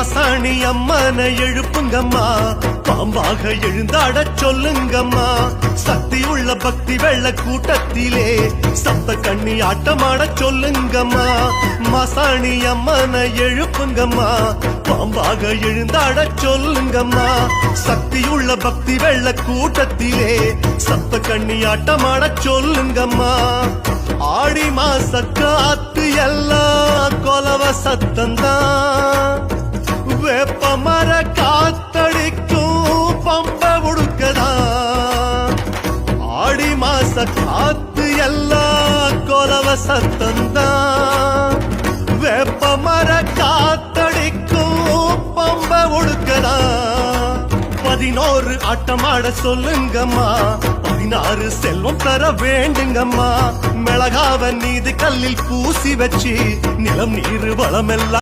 மசாணி அம்மனை எழுப்புங்கம்மா, பாம்பாக எழுந்தாட சொல்லுங்கம்மா. சக்தி உள்ள பக்தி வெள்ள கூட்டத்திலே சப்த கண்ணி ஆட்டமாட சொல்லுங்கம்மா. மசாணி அம்மனை எழுப்புங்கம்மா, பாம்பாக எழுந்தாட சொல்லுங்கம்மா. சக்தி உள்ள பக்தி வெள்ள கூட்டத்திலே சப்த கண்ணி ஆட்டமாட சொல்லுங்கம்மா. ஆடி மாச காத்து எல்லாம் கொலவ சத்தந்தான், வேப்ப மர காத்தடிக்கும் பம்ப உடுக்கதான். ஆடி மாச காத்து எல்லாம் கொலவ சத்தந்தான், வேப்ப மர காத்தடிக்கும் பம்ப உடுக்கதான். 11 ஆட்டமாட சொல்லுங்கம்மா, 16 செல்வம் தர வேண்டுங்கம்மா. மிளகாவ நீது கல்லில் பூசி வச்சு நிலம் நீர் வளமெல்லாம்